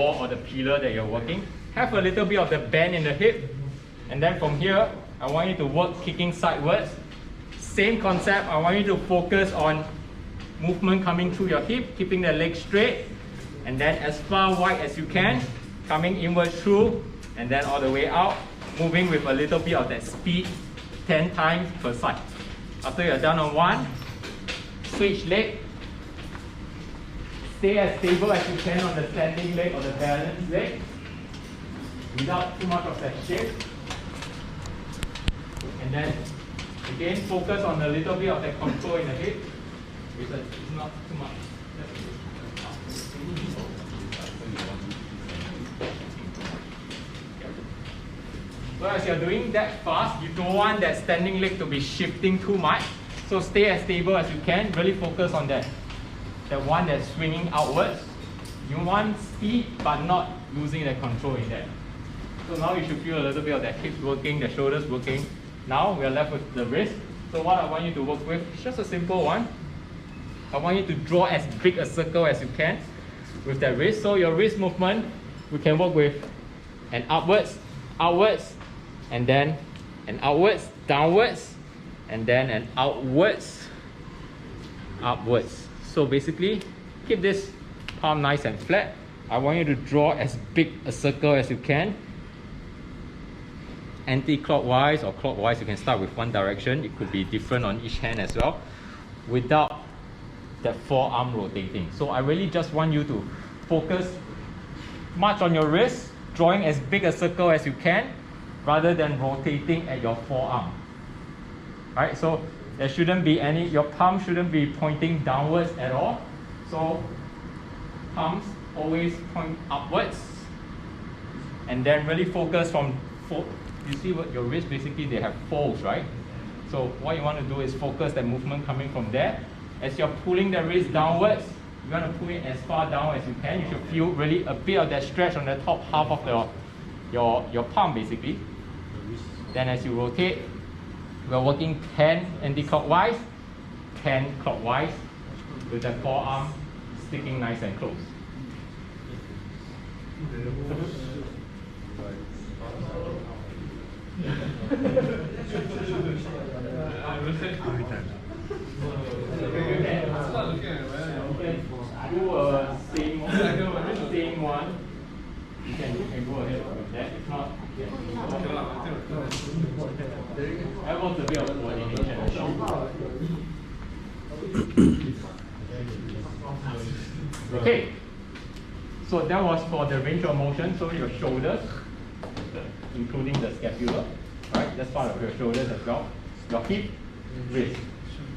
or the pillar that you're working. Have a little bit of the bend in the hip, and then from here, I want you to work kicking sidewards. Same concept, I want you to focus on movement coming through your hip, keeping the leg straight, and then as far wide as you can, coming inwards through, and then all the way out, moving with a little bit of that speed, 10 times per side. After you're done on one, switch leg. Stay as stable as you can on the standing leg or the balanced leg, without too much of that shift. And then again, focus on a little bit of that control in the hip. It's not too much. So as you're doing that fast, you don't want that standing leg to be shifting too much. So stay as stable as you can. Really focus on that one that's swinging outwards. You want speed, but not losing the control in that. So now you should feel a little bit of that hip working, the shoulders working. Now we are left with the wrist. So what I want you to work with is just a simple one. I want you to draw as big a circle as you can with that wrist. So your wrist movement, we can work with an upwards, outwards, and then an outwards, downwards, and then an outwards, upwards. So basically, keep this palm nice and flat. I want you to draw as big a circle as you can. Anti-clockwise or clockwise, you can start with one direction. It could be different on each hand as well, without that forearm rotating. So I really just want you to focus much on your wrist, drawing as big a circle as you can, rather than rotating at your forearm. Right? So there shouldn't be any, your palm shouldn't be pointing downwards at all. So palms always point upwards, and then really focus from, you see what your wrist, basically they have folds, right? So what you want to do is focus that movement coming from there. As you're pulling the wrist downwards, you want to pull it as far down as you can. You should feel really a bit of that stretch on the top half of your palm basically. Then as you rotate, we're working 10 anti-clockwise, 10 clockwise, with the forearm sticking nice and close. Do a same one. You can go ahead with that. If not, that was a bit of coordination. Okay, so that was for the range of motion. So your shoulders, including the scapula, right? That's part of your shoulders as well. Your hip, wrist.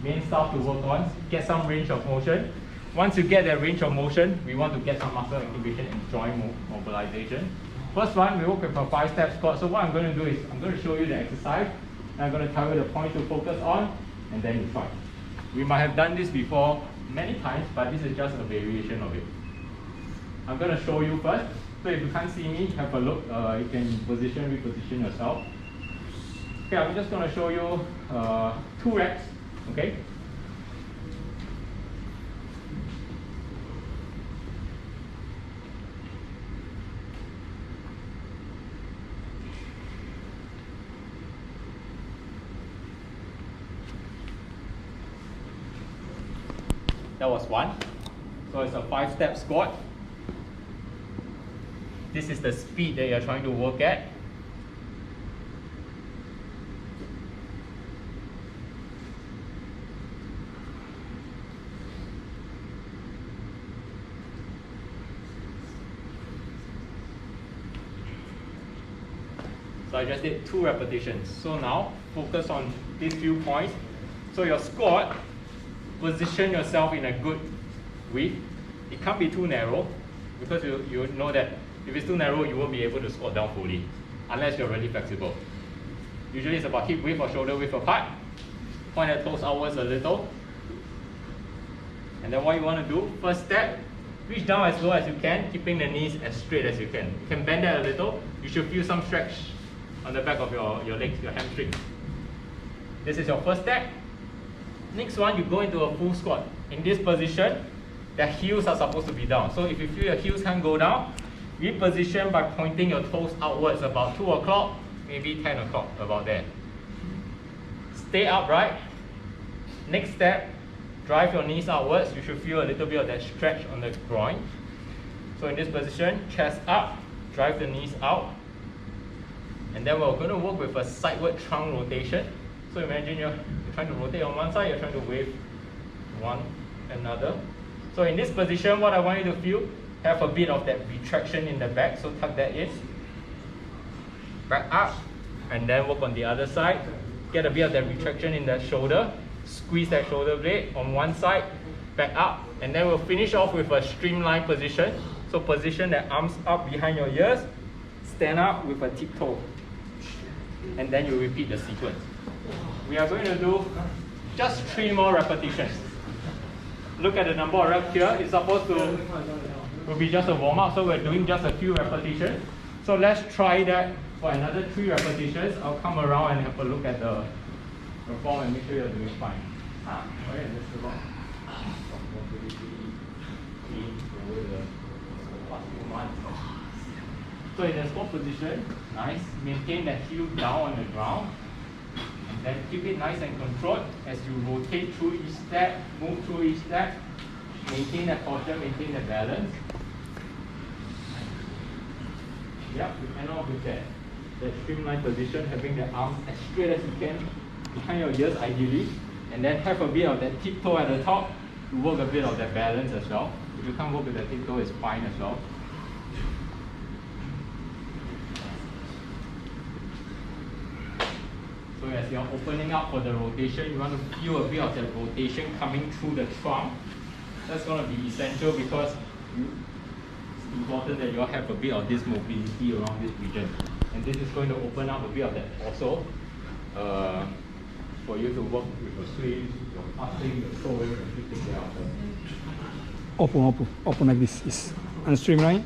Main stuff to work on. Get some range of motion. Once you get that range of motion, we want to get some muscle activation and joint mobilization. First one, we work with a 5-step squat. So what I'm going to do is, I'm going to show you the exercise, and I'm going to tell you the point to focus on, and then you try. We might have done this before many times, but this is just a variation of it. I'm going to show you first. So if you can't see me, have a look. You can reposition yourself. Okay, I'm just going to show you 2 reps. Okay. That was one. So it's a 5-step squat. This is the speed that you're trying to work at. So I just did 2 repetitions. So now focus on these few points. So your squat, position yourself in a good width. It can't be too narrow, because you know that if it's too narrow, you won't be able to squat down fully unless you're really flexible. Usually it's about hip width or shoulder width apart. Point the toes outwards a little. And then what you want to do, first step, reach down as low as you can, keeping the knees as straight as you can. You can bend that a little. You should feel some stretch on the back of your legs, your hamstring. This is your first step. Next one, you go into a full squat. In this position, the heels are supposed to be down. So if you feel your heels can't go down, Reposition by pointing your toes outwards about 2 o'clock, maybe 10 o'clock, about there. Stay upright. Next step, drive your knees outwards. You should feel a little bit of that stretch on the groin. So in this position, chest up, drive the knees out. And then we're going to work with a sideward trunk rotation. So imagine you're trying to rotate on one side, you're trying to wave one another. So in this position, what I want you to feel, have a bit of that retraction in the back, so tuck that in. Back up, and then work on the other side. Get a bit of that retraction in the shoulder. Squeeze that shoulder blade on one side, back up, and then we'll finish off with a streamline position. So position the arms up behind your ears, stand up with a tiptoe, and then you repeat the sequence. We are going to do just 3 more repetitions. Look at the number of reps here. It's supposed to will be just a warm-up, so we're doing just a few repetitions. So let's try that for another 3 repetitions. I'll come around and have a look at the form and make sure you're doing fine. So in the squat position, nice. Maintain that heel down on the ground. And then keep it nice and controlled as you rotate through each step, move through each step. Maintain that posture, maintain that balance. Yep, we end off with that streamline position, having the arms as straight as you can behind your ears ideally, and then have a bit of that tiptoe at the top to work a bit of that balance as well. If you can't work with the tiptoe, it's fine as well. So as you're opening up for the rotation, you want to feel a bit of that rotation coming through the trunk. That's going to be essential because it's important that you all have a bit of this mobility around this region. And this is going to open up a bit of that also for you to work with your swing, your passing, your throwing, everything there also. Open like this. Yes. And streamline.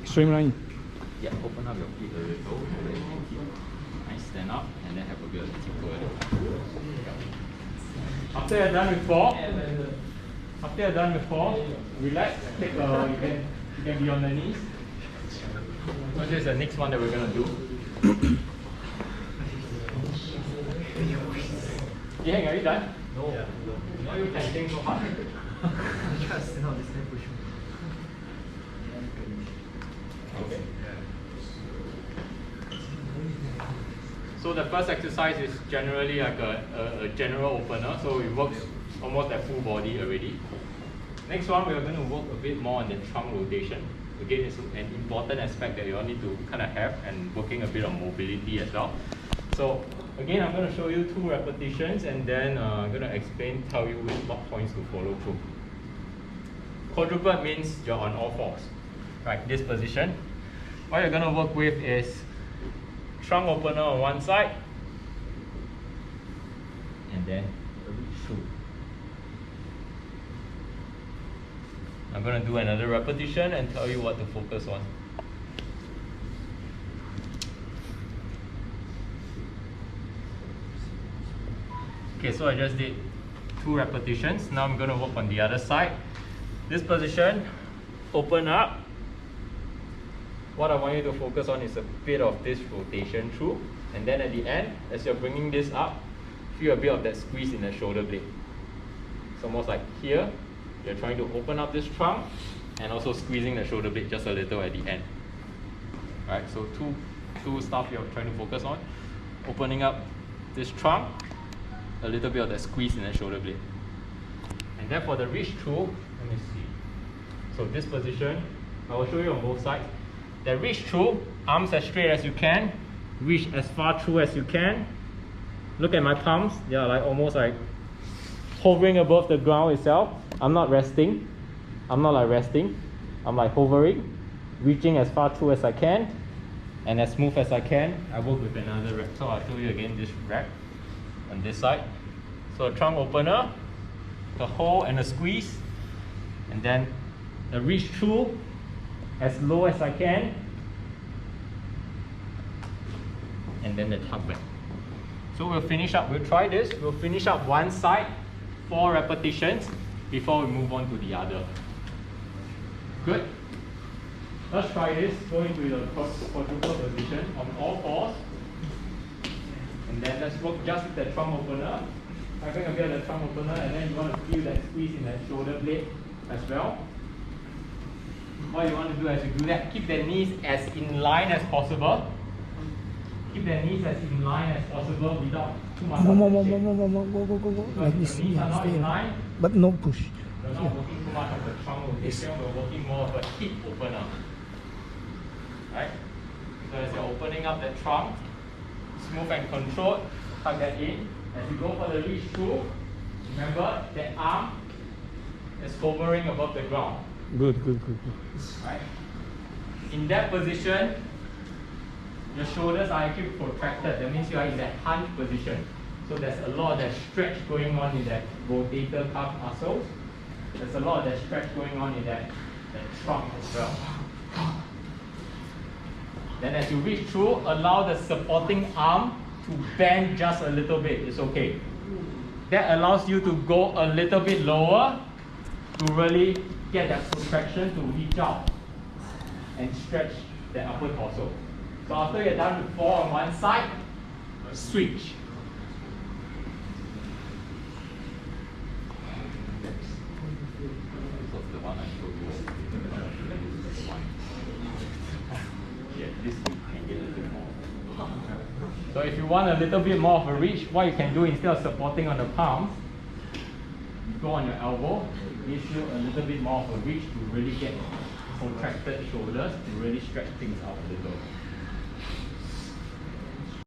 Yeah, open up your feet a little. Nice, stand up, and then have a bit of tiptoe. After you're done with 4, relax. Take you can be on the knees. So this is the next one that we're gonna do. Are you done? No. Why are you tenting so hard? Okay. So the first exercise is generally like a general opener, so it works almost at full body already. Next one, we are going to work a bit more on the trunk rotation. Again, it's an important aspect that you all need to kind of have, and working a bit on mobility as well. So again, I'm going to show you 2 repetitions, and then I'm going to tell you what points to follow through. Quadruped means you're on all 4s, right? This position. What you're going to work with is trunk opener on one side, and then a reach through. I'm going to do another repetition and tell you what to focus on. Okay, so I just did 2 repetitions. Now I'm going to work on the other side. This position, open up. What I want you to focus on is a bit of this rotation through. And then at the end, as you're bringing this up, feel a bit of that squeeze in the shoulder blade. It's almost like here, you're trying to open up this trunk and also squeezing the shoulder blade just a little at the end. Alright, so two stuff you're trying to focus on. Opening up this trunk, a little bit of that squeeze in the shoulder blade. And then for the reach through, let me see. So this position, I will show you on both sides. The reach through, arms as straight as you can, reach as far through as you can. Look at my palms, they are like almost like hovering above the ground itself. I'm not resting. I'm not like resting. I'm like hovering, reaching as far through as I can, and as smooth as I can. I work with another rep. So I'll show you again this rep on this side. So a trunk opener, the hold and the squeeze, and then the reach through as low as I can, and then the tuck back. So we'll finish up, we'll try this, we'll finish up one side, 4 repetitions before we move on to the other. Good? Let's try this. Go into the quadruple position on all fours. And then let's work just with the thumb opener. Having a bit of the thumb opener, and then you want to feel that squeeze in that shoulder blade as well. What you want to do as you do that, keep the knees as in line as possible. Keep the knees as in line as possible without too much. Go. Because Like if this, the knees are not in line, but no push. we're not working too much of the trunk rotation, we're working more of a hip opener. Right? So as you're opening up the trunk, smooth and controlled, tuck that in. As you go for the reach through, remember that arm is hovering above the ground. Good. Right? In that position, your shoulders are actually protracted. That means you are in that hunch position. So there's a lot of that stretch going on in that rotator cuff muscles. There's a lot of that stretch going on in that trunk as well. Then as you reach through, allow the supporting arm to bend just a little bit. It's okay. That allows you to go a little bit lower to really get that protraction to reach out and stretch the upper torso. So after you're done with 4 on one side, switch. So if you want a little bit more of a reach, what you can do instead of supporting on the palms, go on your elbow. It gives you a little bit more of a reach to really get protracted shoulders, to really stretch things out a little.